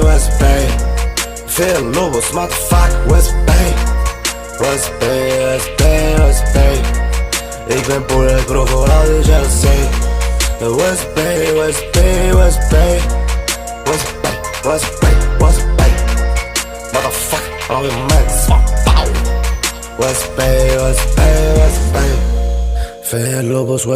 What's Bay? Veel lobos, motherfucker, What's Bay? What's Bay? Ik ben poeder, kroegel, al die jealousy. What's Bay? Motherfucker, al je mensen. What's Bay? Veel lobos,